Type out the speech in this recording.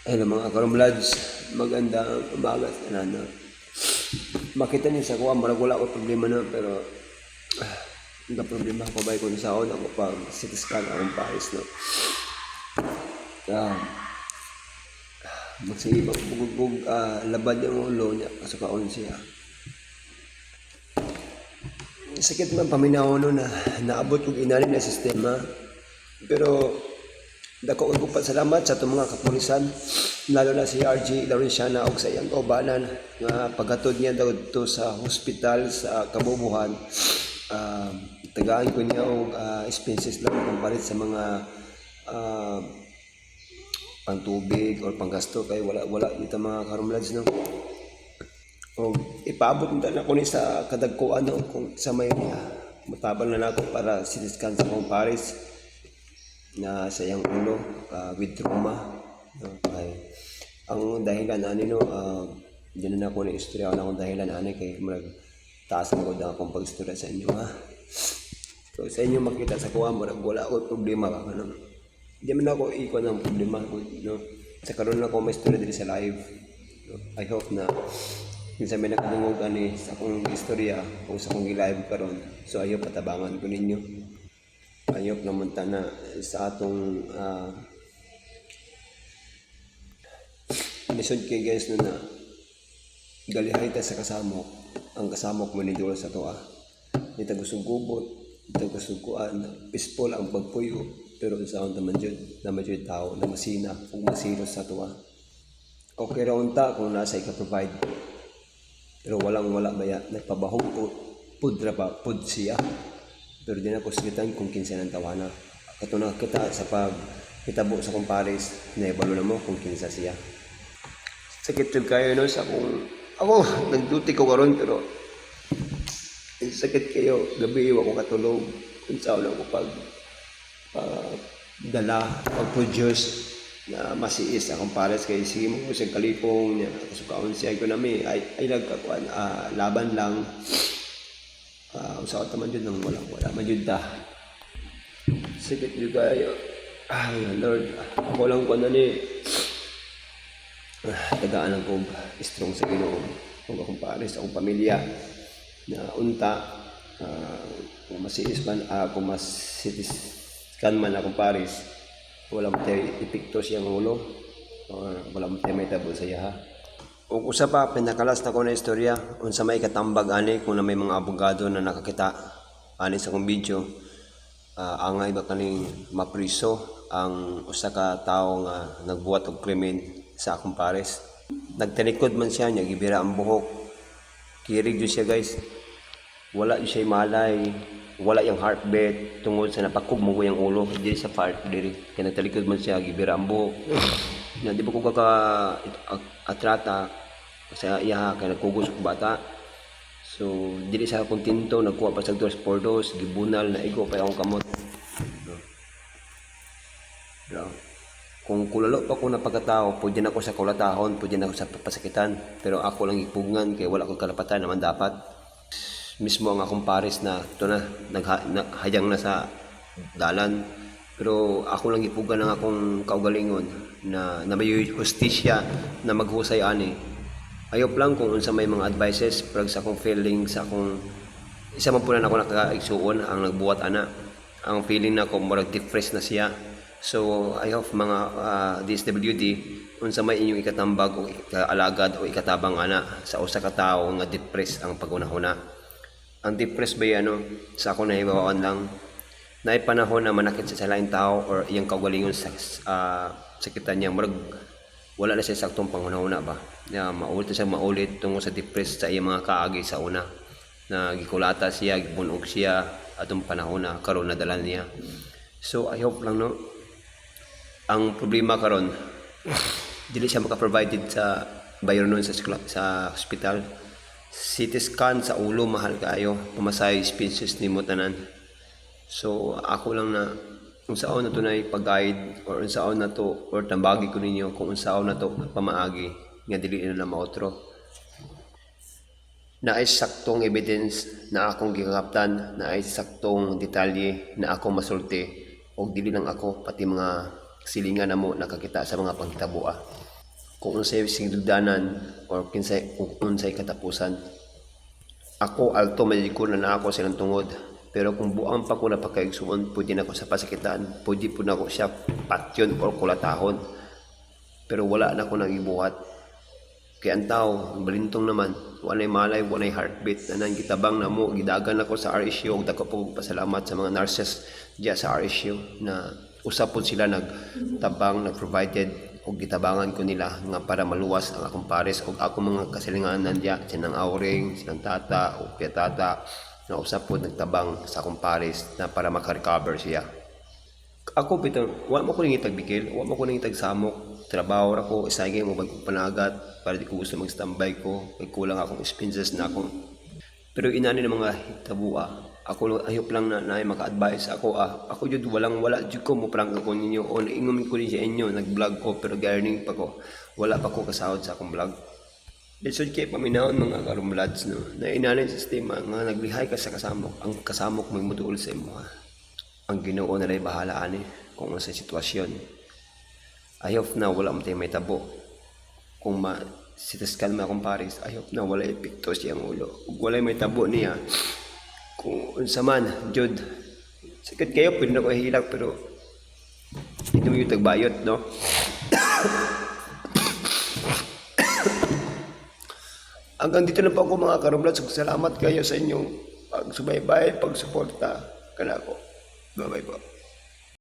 Hello mga karumlads, magandang umaga sa tanan. Makita niyo sa kuha, marag wala ko problema na, pero ang problema ko ba kung saan ako pag CT scan akong Paris, no? Ah, magsibang bugog labad yung ulo niya, kasukaon siya. Sakit man paminaw no na naabot kong inalim na sistema, pero dako ko pa salamat sa itong mga kapulisan, lalo na si RG Laurentiana og sa iyang kaubanan nga paghatod niya daw to sa hospital sa Kabubuhan. Tagaan ko niya og expenses lang compared sa mga uh, pantubig or panggasto kay wala dito mga karumlads no. O ipaabot na ako ni sa kadagkuan no kung sa may matabang na nako para siniskan sa kong Paris na sa iyang ulo with trauma, no? Kay ang dahilan ani no di na ako na istorya na akong dahilan ani kay murag taas ang gud akong pag-istorya sa inyo ha. So sa inyo makita sa kuha murag wala ko problema ka ano. Di man ako ikon ang problema ko no. Sa karon na ako may istorya diri sa live. No? I hope na minsan may nakadungog ani sa akong istorya kung sa akong live karon. So ayo patabangan ko ninyo. Ayok naman na sa atong lisod kay guys no na galihay ta sa kasamok. Ang kasamok mo ni Diyos sa toa. Di ta gustong gubot, di ta gustong kuan, peaceful ang pagpuyo. Pero sa akong naman dyan tao na masina kung masilos sa toa. Okay ra unta kung nasa ika-provide. Pero wala maya nagpabahong pudra pa pud siya. Pero di na ko silitan kung kinsa ng tawana. Katuna kita sa pag kitabo sa kong Paris, naibalo na mo kung kinsa siya. Sakit yun kayo no sa ako nagduty ko karon pero sakit kayo gabi ako katulog kung saan ako pag dala pag-produce na masiis akong Paris kay sige mo sa kalipong niya kasukaon siya ko nami ay nagkakuan laban lang. Usaot naman yun nang wala man yun ta. Sakit yun kayo. Lord, ako lang ko na ni tagaan ang kong strong sa Ginoo. Kung akong Paris, akong pamilya na unta kung masiis man, kung masiskan man akong Paris, wala mo tayo ipikto siyang ulo or wala mo tayo may tabo sa iya ha. Kung usa pa pinakalas na ko na istorya unsa may katambag ani kung na may mga abogado na nakakita ani sa kong video angay ba kaning mapriso ang usa ka tawo nga nagbuhat og krimen sa akong Paris. Nagtalikod man siya niya gibira ang buhok. Kirig jud siya guys. Wala jud siya malay, wala yung heartbeat tungod sa napakugmo yung ulo diri sa part diri. Kaya nagtalikod man siya gibira ang buhok. Na di ba ko atrata kasi iya kay nagkugos og bata. So dili sa kontento nagkuha pa sa 2 por 2 gibunal na igo pa akong kamot. No. Kung kulalo pa ko na pagkatao, pwede na ako sa kulatahon, pwede na ako sa pasakitan. Pero ako lang ipugngan kay wala ko karapatan naman dapat. Mismo ang akong Paris na ito na naghayang na sa dalan. Pero ako lang ipugan ng akong kaugalingon na may hustisya na maghusay ani. Ayop lang kung unsa may mga advices pero sa akong feeling sa akong isa man punan ako nakaigsuon ang nagbuhat ana. Ang feeling na ko murag depressed na siya. So I hope mga DSWD unsa may inyong ikatambag o ikaalagad o ikatabang ana sa usa ka tawo nga depressed ang pagunahuna. Ang depressed ba ano sa ako nahibawan lang na panahon na manakit sa laing tao or iyang kaugalingon sa sakitan niya murag wala na siya saktong pangunahuna ba na maulit siya maulit tungod sa depressed sa iyang mga kaagi sa una na gikulata siya gibunog siya atong panahon na karon na dalan niya. So I hope lang no ang problema karon dili siya maka-provided sa bayronon sa hospital. CT scan sa ulo mahal kaayo pumasay expenses nimo tanan. So ako lang na kung saan na to na pag-guide or unsaon na to or tambagi ko ninyo kung unsaon na to pamaagi nga dili na maotro. Naay saktong evidence na akong gikakaptan, naay saktong detalye na akong masulti og dili lang ako pati mga silingan namo nakakita sa mga panghitabo. kung unsay singdugdanan or kung unsay katapusan. Ako alto madikon na ako silang tungod. Pero kung buang pa ko na pagkaigsuon, pwede na ako sa pasakitan, pwede po na ako siya patyon or kulatahon. Pero wala na ako nagibuhat. Kaya ang tao, balintong naman, walay malay, walay heartbeat, na nang gitabang na mo, gidagan ako sa RSU, ug dako po pasalamat sa mga nurses diya sa RSU na usapon sila nagtabang, nag-provided, o gitabangan ko nila nga para maluwas ang akong pares o akong mga kasilinganan diya, sinang Auring, sinang Tata, o Pia Tata, na usapon nagtabang sa akong pares na para makarecover siya. Ako bitaw, wala mo ko nang itagbikil, wala mo ko nang itagsamok. Trabaho ra ko, isagay mo bag kong panagat para di ko gusto mag-standby ko. May kulang akong expenses na akong. Pero inani ng mga hitabua. Ako ayop lang na maka-advise ako. Ako jud wala jud ko mo prank ko ninyo o naingon ko din sa inyo, nag-vlog ko pero gardening pa ko. Wala pa ko kasahod sa akong vlog. Lisod kay paminahon mga karumlads no. Na inani sistema nga naglihay ka sa kasamok. Ang kasamok may mutuol sa imo ha. Ang Ginoo na rin bahala ani kung ano sa sitwasyon. I hope na wala mo tayo may tabo. Kung sitaskan mo akong pares, I hope na wala epekto siyang ulo. Kung wala may tabo niya, kung unsa man, Jud, sakit kayo, pwede na ko hilak, pero hindi mo yung tagbayot, no? Hanggang dito na po ako mga karumlat. Salamat kayo sa inyong pagsubaybay, pagsuporta. Kana ko. Bye-bye po.